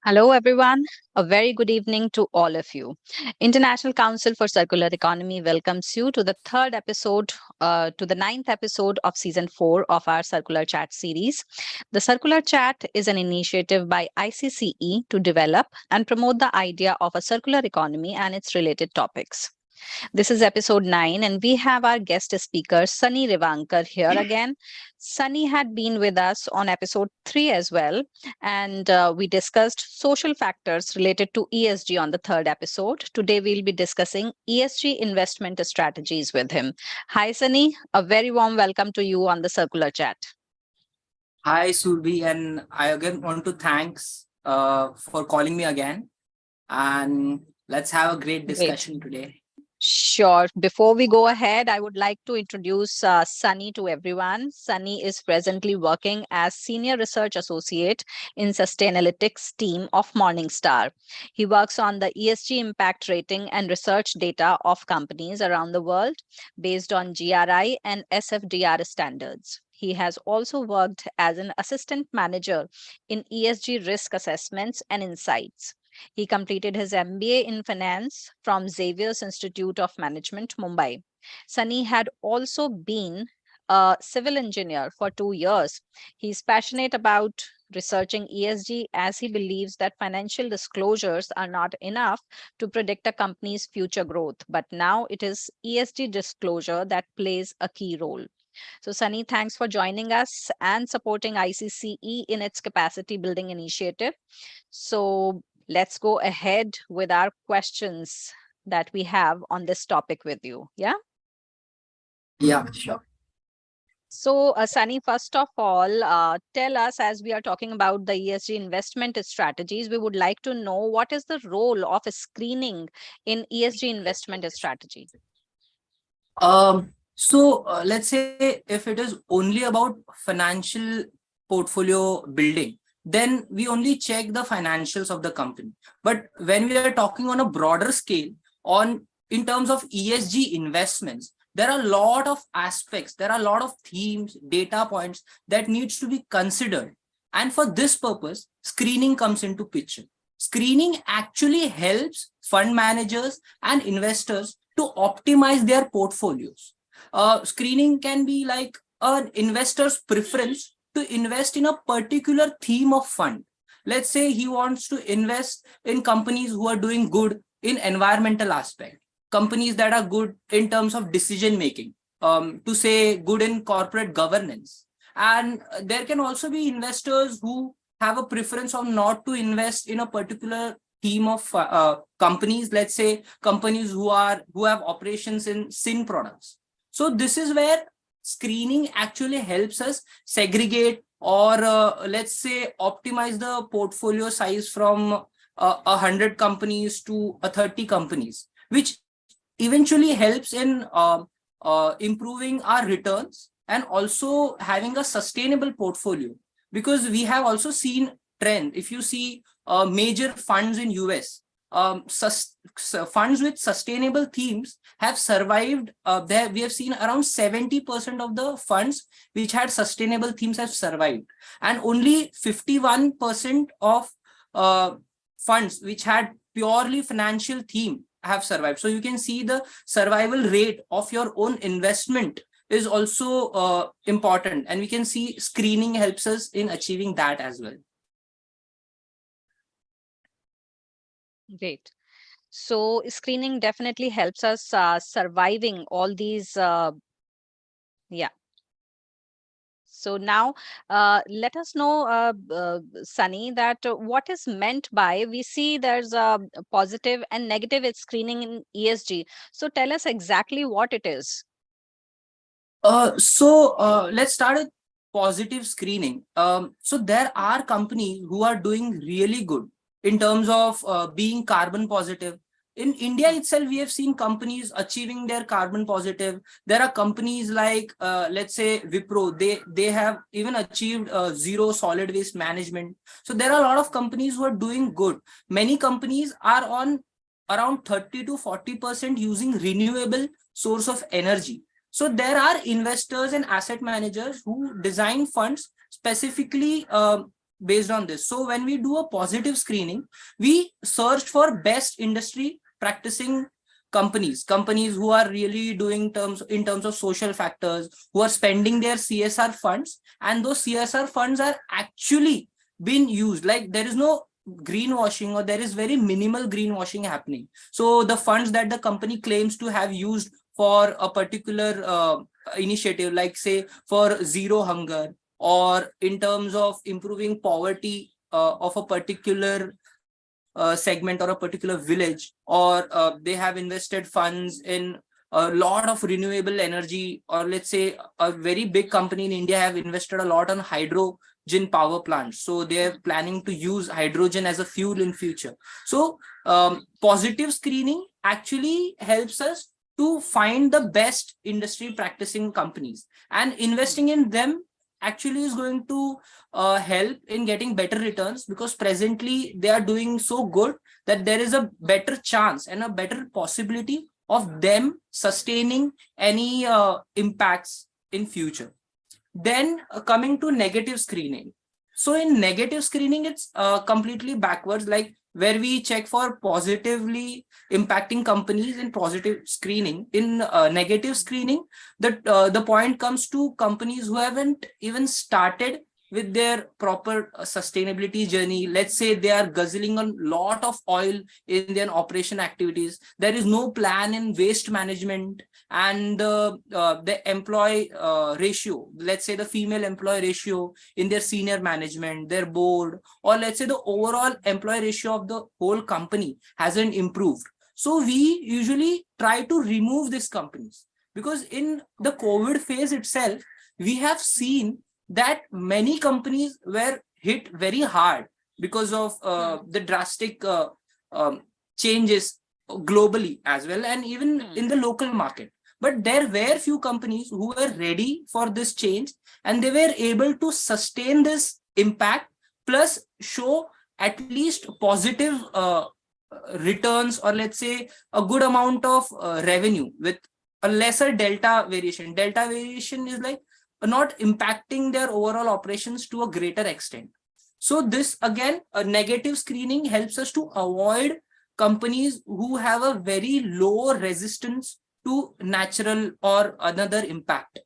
Hello, everyone. A very good evening to all of you. International Council for Circular Economy welcomes you to the to the ninth episode of season 4 of our Circular Chat series. The Circular Chat is an initiative by ICCE to develop and promote the idea of a circular economy and its related topics. This is episode 9, and we have our guest speaker, Sunny Revankar, here again. Sunny had been with us on episode 3 as well, and we discussed social factors related to ESG on the third episode. Today, we'll be discussing ESG investment strategies with him. Hi, Sunny. A very warm welcome to you on the Circular Chat. Hi, Surbi, and I again want to thanks for calling me again. And let's have a great discussion today. Sure. Before we go ahead, I would like to introduce Sunny to everyone. Sunny is presently working as Senior Research Associate in Sustainalytics team of Morningstar. He works on the ESG impact rating and research data of companies around the world based on GRI and SFDR standards. He has also worked as an assistant manager in ESG risk assessments and insights. He completed his MBA in finance from Xavier's Institute of Management, Mumbai. Sunny had also been a civil engineer for 2 years. He's passionate about researching ESG as he believes that financial disclosures are not enough to predict a company's future growth, but now it is ESG disclosure that plays a key role. So, Sunny, thanks for joining us and supporting ICCE in its capacity building initiative. So, let's go ahead with our questions that we have on this topic with you. Yeah. Yeah, sure. So, Sunny, first of all, tell us, as we are talking about the ESG investment strategies, we would like to know what is the role of screening in ESG investment strategy? Let's say if it is only about financial portfolio building, then we only check the financials of the company. But when we are talking on a broader scale, on in terms of ESG investments, there are a lot of aspects, there are a lot of themes, data points that needs to be considered. And for this purpose, screening comes into picture. Screening actually helps fund managers and investors to optimize their portfolios. Screening can be like an investor's preference to invest in a particular theme of fund. Let's say he wants to invest in companies who are doing good in environmental aspect, companies that are good in terms of decision making, to say good in corporate governance. And there can also be investors who have a preference of not to invest in a particular theme of companies, let's say companies who have operations in sin products. So this is where screening actually helps us segregate or let's say optimize the portfolio size from 100 companies to 30 companies, which eventually helps in improving our returns and also having a sustainable portfolio. Because we have also seen trend. If you see major funds in US, funds with sustainable themes have survived. We have seen around 70% of the funds which had sustainable themes have survived, and only 51% of funds which had purely financial theme have survived. So you can see the survival rate of your own investment is also important, and we can see screening helps us in achieving that as well. Great. So, screening definitely helps us surviving all these. Yeah. So now, let us know, Sunny, that what is meant by, we see there's a positive and negative screening in ESG. So tell us exactly what it is. Let's start with positive screening. So there are companies who are doing really good in terms of being carbon positive. In India itself, we have seen companies achieving their carbon positive. There are companies like, let's say Wipro, they have even achieved zero solid waste management. So there are a lot of companies who are doing good. Many companies are on around 30 to 40% using renewable source of energy. So there are investors and asset managers who design funds specifically based on this. So when we do a positive screening, we search for best industry practicing companies who are really doing in terms of social factors, who are spending their CSR funds, and those CSR funds are actually being used. Like there is no greenwashing, or there is very minimal greenwashing happening. So the funds that the company claims to have used for a particular initiative, like say for zero hunger, or in terms of improving poverty of a particular segment or a particular village, or they have invested funds in a lot of renewable energy, or let's say a very big company in India have invested a lot on hydrogen power plants, so they're planning to use hydrogen as a fuel in future. So positive screening actually helps us to find the best industry practicing companies, and investing in them actually is going to help in getting better returns, because presently they are doing so good that there is a better chance and a better possibility of them sustaining any impacts in future. Then coming to negative screening. So in negative screening, it's completely backwards, like where we check for positively impacting companies in positive screening. In negative screening, the point comes to companies who haven't even started with their proper sustainability journey. Let's say they are guzzling a lot of oil in their operation activities. There is no plan in waste management, and the employee ratio, let's say the female employee ratio in their senior management, their board, or let's say the overall employee ratio of the whole company hasn't improved. So we usually try to remove these companies, because in the COVID phase itself, we have seen that many companies were hit very hard because of the drastic changes globally as well, and even in the local market. But there were few companies who were ready for this change, and they were able to sustain this impact, plus show at least positive returns, or let's say a good amount of revenue with a lesser delta variation. Delta variation is like not impacting their overall operations to a greater extent. So this again, a negative screening helps us to avoid companies who have a very low resistance to natural or another impact.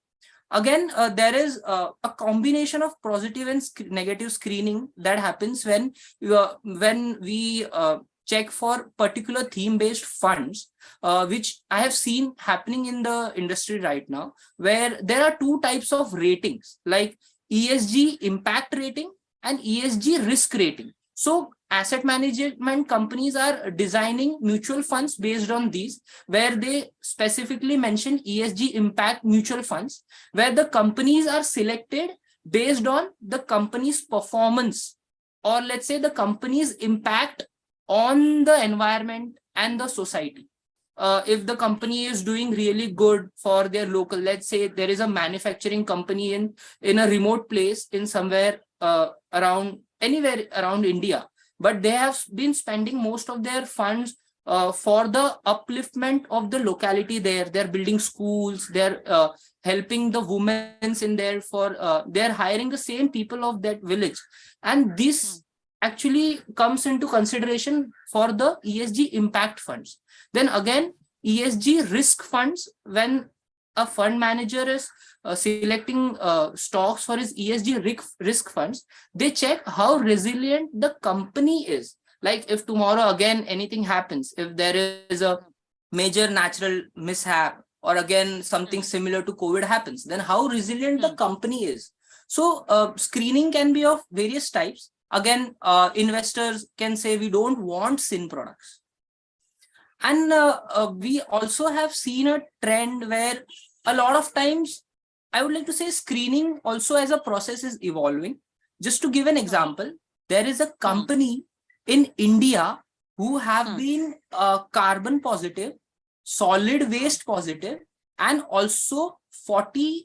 Again, there is a combination of positive and negative screening that happens when we check for particular theme-based funds, which I have seen happening in the industry right now, where there are two types of ratings, like ESG impact rating and ESG risk rating. So asset management companies are designing mutual funds based on these, where they specifically mention ESG impact mutual funds, where the companies are selected based on the company's performance, or let's say the company's impact on the environment and the society. If the company is doing really good for their local, let's say there is a manufacturing company in a remote place in somewhere anywhere around India, but they have been spending most of their funds for the upliftment of the locality there. They're building schools, they're helping the women in there, for they're hiring the same people of that village. And this actually comes into consideration for the ESG impact funds. Then again, ESG risk funds, when a fund manager is selecting stocks for his ESG risk funds, they check how resilient the company is. Like if tomorrow again anything happens, if there is a major natural mishap, or again something similar to COVID happens, then how resilient the company is. So screening can be of various types. Again, investors can say we don't want sin products. And we also have seen a trend where a lot of times, I would like to say, screening also as a process is evolving. Just to give an example, there is a company in India who have been carbon positive, solid waste positive, and also 41%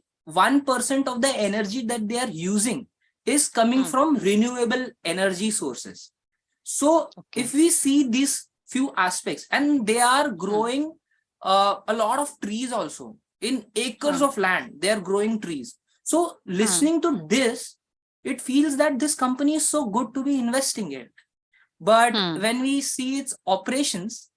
of the energy that they are using is coming from renewable energy sources. So if we see these few aspects, and they are growing a lot of trees also in acres of land, they are growing trees. So listening to this, it feels that this company is so good to be investing in. But when we see its operations,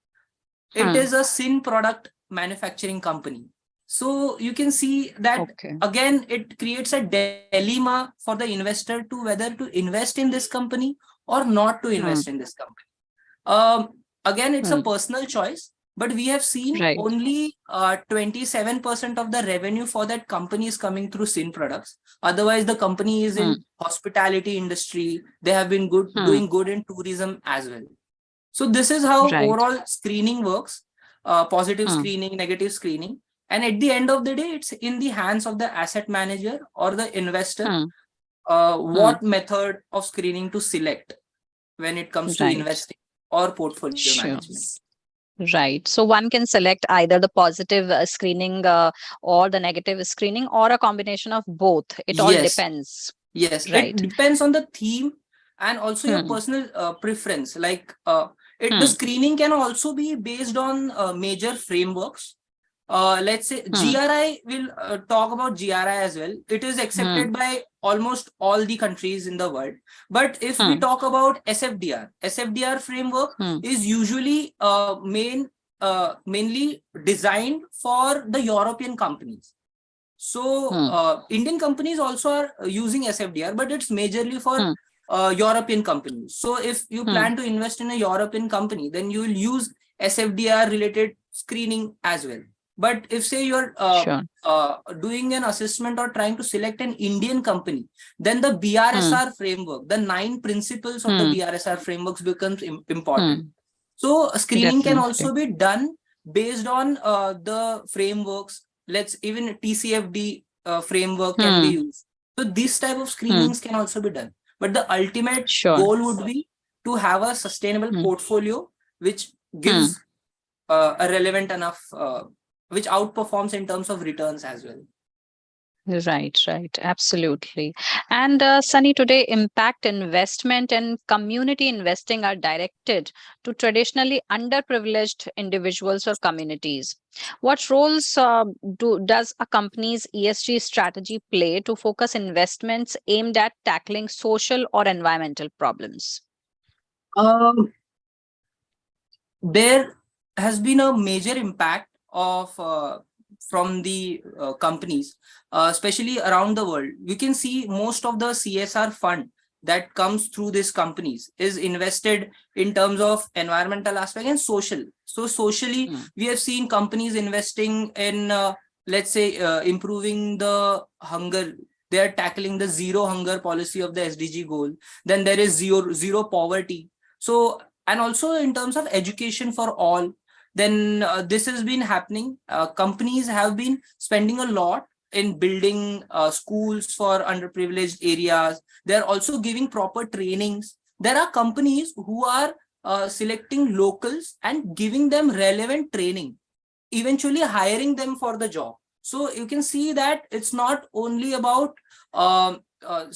it is a sin product manufacturing company. So you can see that again, it creates a dilemma for the investor to whether to invest in this company or not to invest in this company. Again, it's a personal choice, but we have seen only 27% of the revenue for that company is coming through sin products. Otherwise, the company is in hospitality industry. They have been doing good in tourism as well. So this is how overall screening works, positive screening, negative screening. And at the end of the day, it's in the hands of the asset manager or the investor what method of screening to select when it comes to investing or portfolio management. Right. So one can select either the positive screening or the negative screening, or a combination of both. It all depends. Yes, it depends on the theme and also your personal preference. Like the screening can also be based on major frameworks. Let's say GRI, will talk about GRI as well. It is accepted by almost all the countries in the world. But if we talk about SFDR framework is usually mainly designed for the European companies. So Indian companies also are using SFDR, but it's majorly for European companies. So if you plan to invest in a European company, then you will use SFDR related screening as well. But if say you're doing an assessment or trying to select an Indian company, then the BRSR framework, the 9 principles of the BRSR frameworks becomes important. So screening can also be done based on the frameworks. Let's even TCFD framework can be used. So this type of screenings can also be done. But the ultimate goal would be to have a sustainable portfolio which gives a relevant enough which outperforms in terms of returns as well. Right, absolutely. And Sunny, today impact investment and community investing are directed to traditionally underprivileged individuals or communities. What roles does a company's ESG strategy play to focus investments aimed at tackling social or environmental problems? There has been a major impact of from the companies, especially around the world. You can see most of the CSR fund that comes through these companies is invested in terms of environmental aspect and social. So socially, we have seen companies investing in, let's say, improving the hunger. They are tackling the zero hunger policy of the SDG goal. Then there is zero poverty. So, and also in terms of education for all, then this has been happening. Companies have been spending a lot in building schools for underprivileged areas. They're also giving proper trainings. There are companies who are selecting locals and giving them relevant training, eventually hiring them for the job. So you can see that it's not only about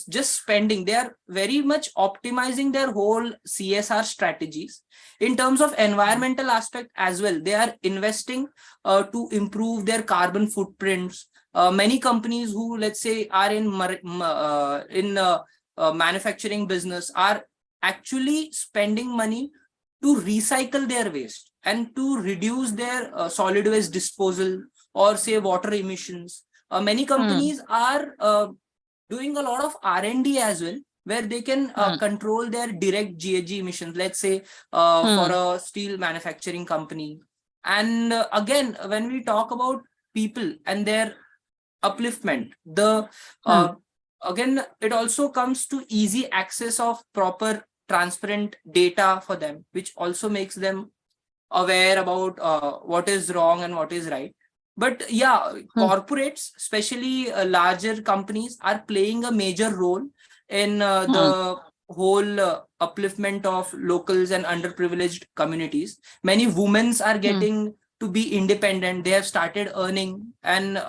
just spending. They are very much optimizing their whole CSR strategies. In terms of environmental aspect as well, they are investing to improve their carbon footprints. Many companies who, let's say, are in manufacturing business are actually spending money to recycle their waste and to reduce their solid waste disposal or say water emissions. Many companies are doing a lot of R&D as well, where they can control their direct GHG emissions, let's say for a steel manufacturing company. And again, when we talk about people and their upliftment, the again, it also comes to easy access of proper transparent data for them, which also makes them aware about what is wrong and what is right. But yeah, corporates, especially larger companies, are playing a major role in the whole upliftment of locals and underprivileged communities. Many women are getting to be independent. They have started earning, and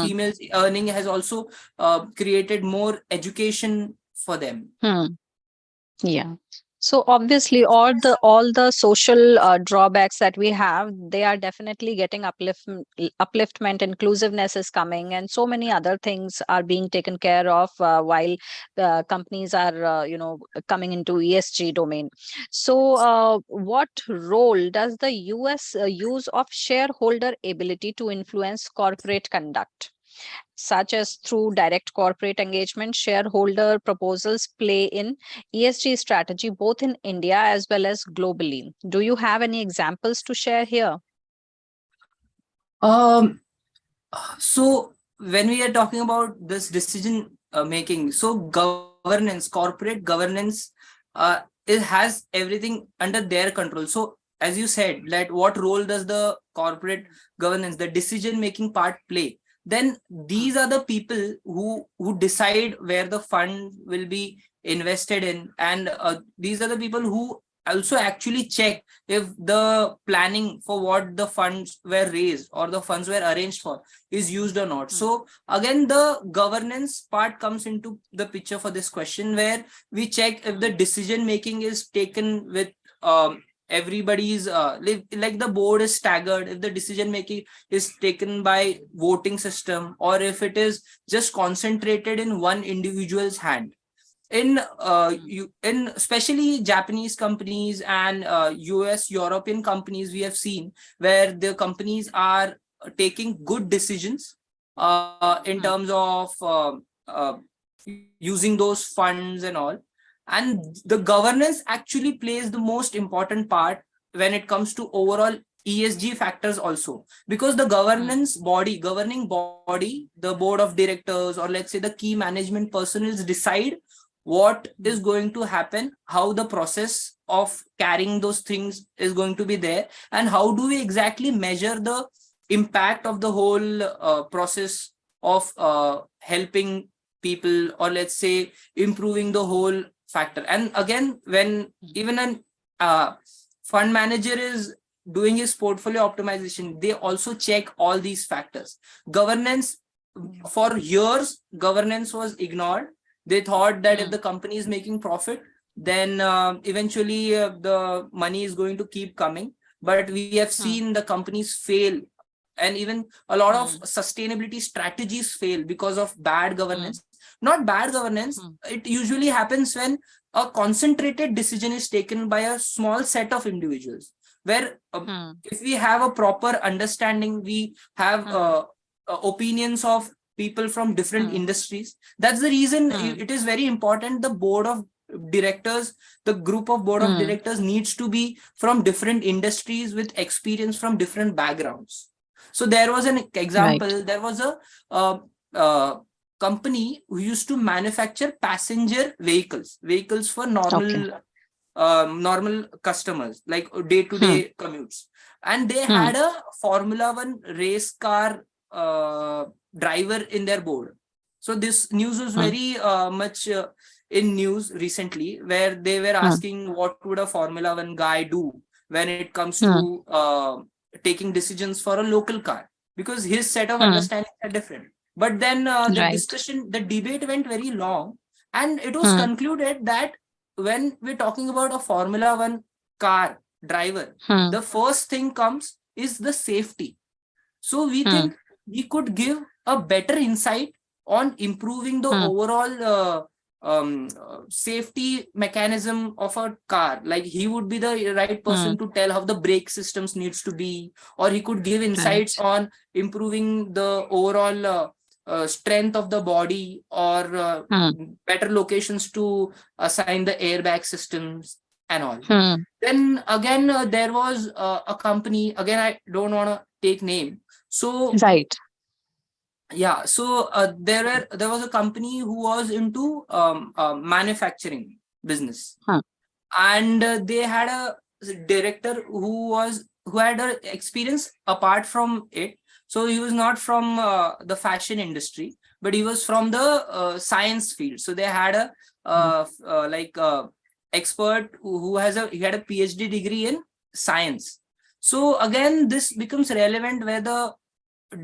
females earning has also created more education for them. Yeah. So obviously, all the social drawbacks that we have, they are definitely getting upliftment. Inclusiveness is coming, and so many other things are being taken care of while companies are, coming into ESG domain. So, what role does the US use of shareholder ability to influence corporate conduct? Such as through direct corporate engagement, shareholder proposals play in ESG strategy both in India as well as globally. Do you have any examples to share here? Um, so when we are talking about this decision making, so governance, corporate governance, it has everything under their control. So as you said, that what role does the corporate governance, the decision making part play? Then these are the people who decide where the fund will be invested in, and these are the people who also actually check if the planning for what the funds were raised or the funds were arranged for is used or not. So again, the governance part comes into the picture for this question, where we check if the decision making is taken with everybody's like the board is staggered, if the decision making is taken by voting system, or if it is just concentrated in one individual's hand. In especially Japanese companies and US European companies, we have seen where the companies are taking good decisions in terms of using those funds and all. And the governance actually plays the most important part when it comes to overall ESG factors also, because the governing body, the board of directors, or let's say the key management personnel decide what is going to happen, how the process of carrying those things is going to be there, and how do we exactly measure the impact of the whole process of helping people, or let's say improving the whole factor. And again, when even an fund manager is doing his portfolio optimization, they also check all these factors. Governance, for years governance was ignored. They thought that if the company is making profit, then eventually the money is going to keep coming. But we have seen the companies fail, and even a lot of sustainability strategies fail because of bad governance. Not bad governance, it usually happens when a concentrated decision is taken by a small set of individuals, where if we have a proper understanding, we have opinions of people from different industries. That's the reason it is very important. The board of directors, the group of board of directors needs to be from different industries with experience from different backgrounds. So there was an example. Right. There was a company who used to manufacture passenger vehicles for Okay. normal customers, like day-to-day commutes. And they had a Formula One race car driver in their board. So this news was very much in news recently, where they were asking what would a Formula One guy do when it comes to taking decisions for a local car, because his set of understandings are different. But then Right. the debate went very long, and it was concluded that when we're talking about a Formula One car driver, the first thing comes is the safety. So we think we could give a better insight on improving the overall safety mechanism of a car. Like, he would be the right person to tell how the brake systems needs to be, or he could give insights Right. on improving the overall strength of the body, or better locations to assign the airbag systems and all. Then again, there was a company, again I don't want to take name. So Right. yeah, so there was a company who was into manufacturing business, and they had a director who had a experience apart from it. So he was not from the fashion industry, but he was from the science field. So they had a expert he had a PhD degree in science. So again, this becomes relevant, where the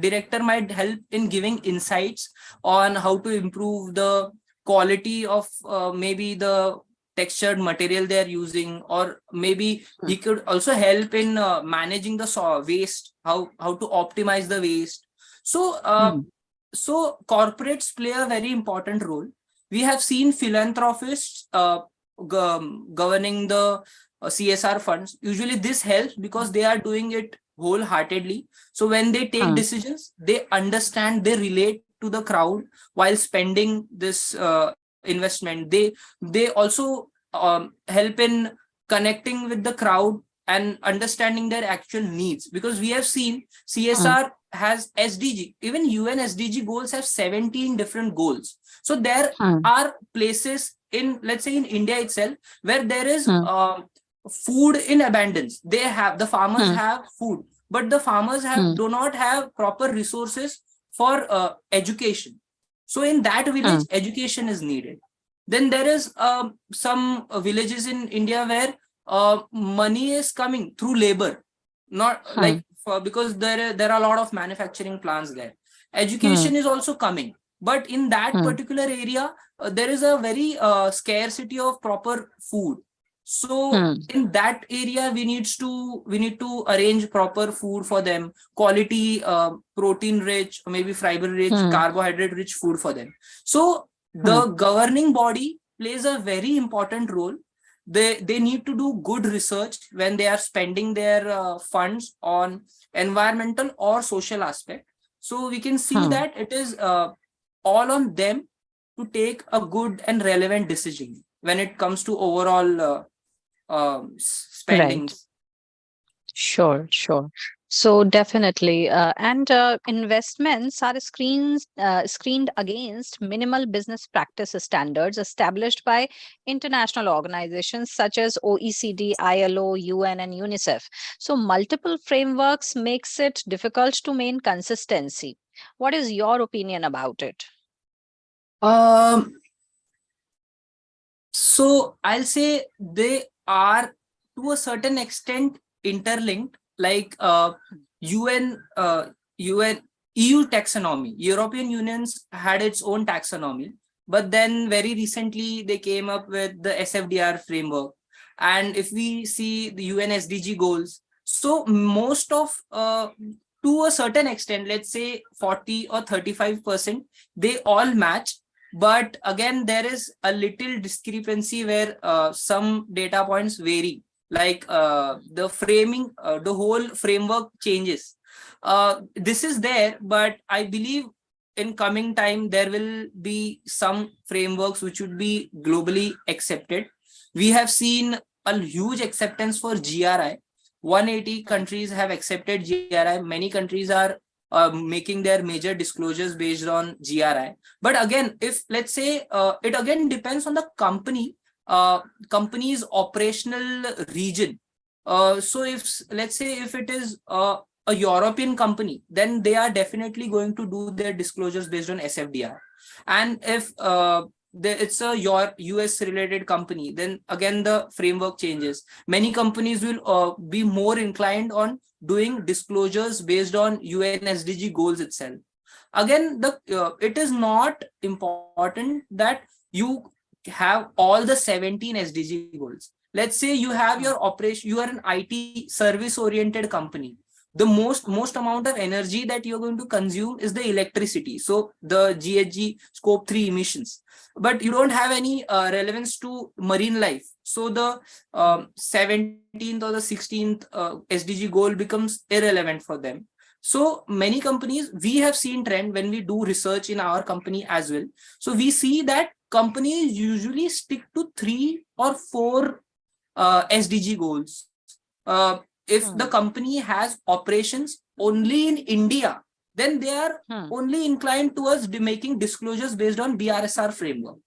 director might help in giving insights on how to improve the quality of maybe the textured material they are using, or maybe he could also help in managing the waste, how to optimize the waste. So corporates play a very important role. We have seen philanthropists governing the CSR funds. Usually this helps because they are doing it wholeheartedly. So when they take decisions, they understand, they relate to the crowd while spending this investment. They also help in connecting with the crowd and understanding their actual needs, because we have seen CSR has SDG, even UN SDG goals have 17 different goals. So there are places in, let's say in India itself, where there is food in abundance. The farmers have food, but the farmers do not have proper resources for education. So in that village, education is needed. Then there is some villages in India where money is coming through labor, not like because there are a lot of manufacturing plants there. Education is also coming, but in that particular area, there is a very scarcity of proper food. So in that area, we need to arrange proper food for them, quality, protein rich, maybe fiber rich, carbohydrate rich food for them. So the governing body plays a very important role. They need to do good research when they are spending their funds on environmental or social aspect. So we can see that it is all on them to take a good and relevant decision when it comes to overall spendings. Right. Sure. So definitely, and investments are screened against minimal business practice standards established by international organizations such as OECD, ILO, UN, and UNICEF. So multiple frameworks makes it difficult to maintain consistency. What is your opinion about it? So I'll say they are to a certain extent interlinked, like UN, EU taxonomy. European Unions had its own taxonomy, but then very recently they came up with the SFDR framework. And if we see the UN SDG goals, so most of to a certain extent, let's say 40 or 35%, they all match. But again, there is a little discrepancy where some data points vary, like the framing, the whole framework changes. This is there, but I believe in coming time, there will be some frameworks which would be globally accepted. We have seen a huge acceptance for GRI. 180 countries have accepted GRI. Many countries are making their major disclosures based on GRI. But again, if let's say it again depends on the company's operational region. So if let's say if it is a European company, then they are definitely going to do their disclosures based on SFDR. And if it's a US related company, then again the framework changes. Many companies will be more inclined on doing disclosures based on UN SDG goals itself. Again, it is not important that you have all the 17 SDG goals. Let's say you have your operation, you are an IT service oriented company. The most amount of energy that you're going to consume is the electricity, so the GHG scope 3 emissions, but you don't have any relevance to marine life. So the 17th or the 16th SDG goal becomes irrelevant for them. So many companies, we have seen trend when we do research in our company as well. So we see that companies usually stick to 3 or 4 SDG goals. If the company has operations only in India, then they are only inclined towards making disclosures based on BRSR framework.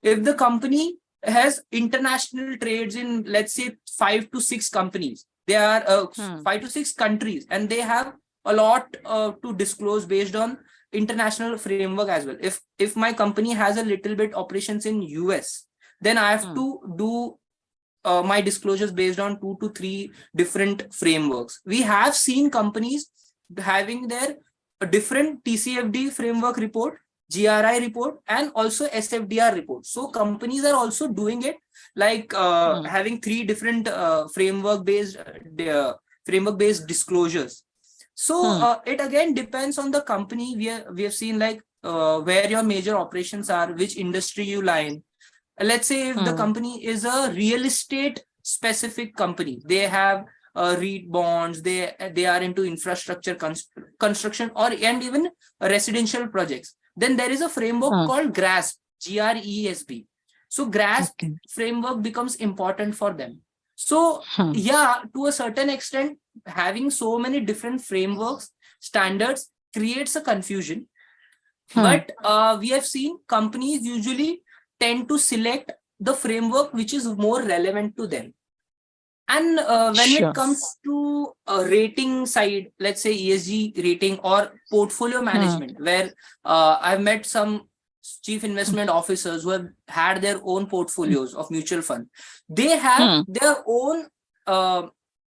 If the company has international trades in, let's say, 5 to 6 companies, they are 5 to 6 countries, and they have a lot to disclose based on international framework as well. If my company has a little bit operations in US, then I have to do my disclosures based on 2 to 3 different frameworks. We have seen companies having their different TCFD framework report, GRI report and also SFDR report. So companies are also doing it, like having three different framework based disclosures. So it again depends on the company. We have seen like where your major operations are, which industry you lie in. Let's say if the company is a real estate specific company, they have REIT bonds, they are into infrastructure construction or and even residential projects. Then there is a framework called GRASP, GRESB. So GRASP framework becomes important for them. So yeah, to a certain extent, having so many different frameworks, standards creates a confusion. But we have seen companies usually tend to select the framework which is more relevant to them. And when it comes to a rating side, let's say ESG rating or portfolio management, where I've met some chief investment officers who have had their own portfolios of mutual fund. They have their own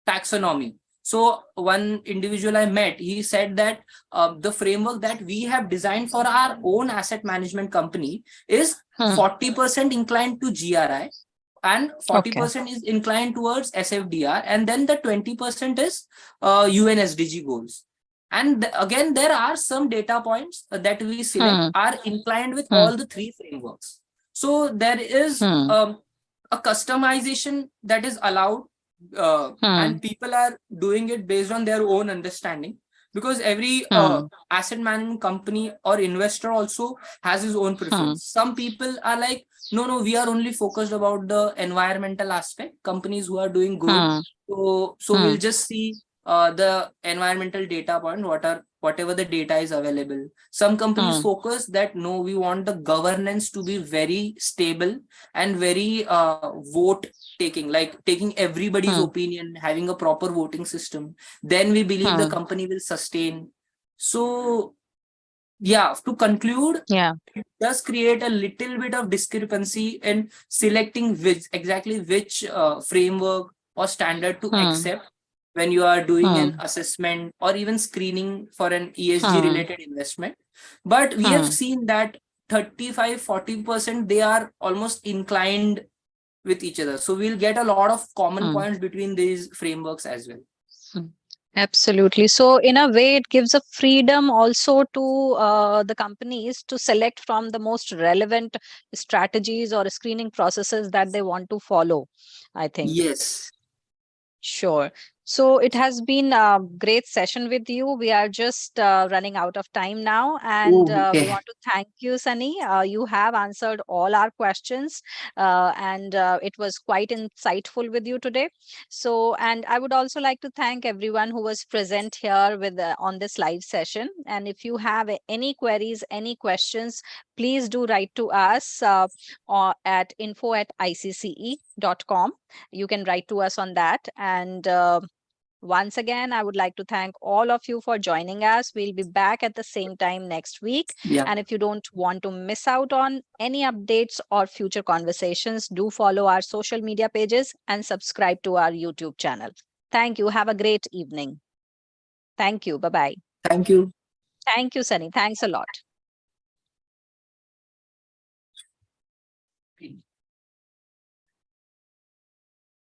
taxonomy. So one individual I met, he said that the framework that we have designed for our own asset management company is 40% inclined to GRI and 40% is inclined towards SFDR, and then the 20% is UN SDG goals. And again, there are some data points that we select are inclined with all the three frameworks. So there is a customization that is allowed, and people are doing it based on their own understanding, because every asset management company or investor also has his own preference. Some people are like, no, we are only focused about the environmental aspect. Companies who are doing good, so we'll just see the environmental data point, whatever the data is available. Some companies focus that no, we want the governance to be very stable and very vote taking, like taking everybody's opinion, having a proper voting system. Then we believe the company will sustain. So yeah, to conclude, it does create a little bit of discrepancy in selecting which framework or standard to accept when you are doing an assessment or even screening for an ESG related investment. But we have seen that 35-40% they are almost inclined with each other. So we'll get a lot of common points between these frameworks as well. Absolutely. So in a way, it gives a freedom also to the companies to select from the most relevant strategies or screening processes that they want to follow, I think. Yes. Sure. So it has been a great session with you. We are just running out of time now, and we want to thank you, Sunny. You have answered all our questions, and it was quite insightful with you today. So, and I would also like to thank everyone who was present here with on this live session. And if you have any queries, any questions, please do write to us or at info@icce.com. You can write to us on that. And once again, I would like to thank all of you for joining us. We'll be back at the same time next week. And if you don't want to miss out on any updates or future conversations, do follow our social media pages and subscribe to our YouTube channel. Thank you. Have a great evening. Thank you. Bye-bye. Thank you. Thank you, Sunny. Thanks a lot.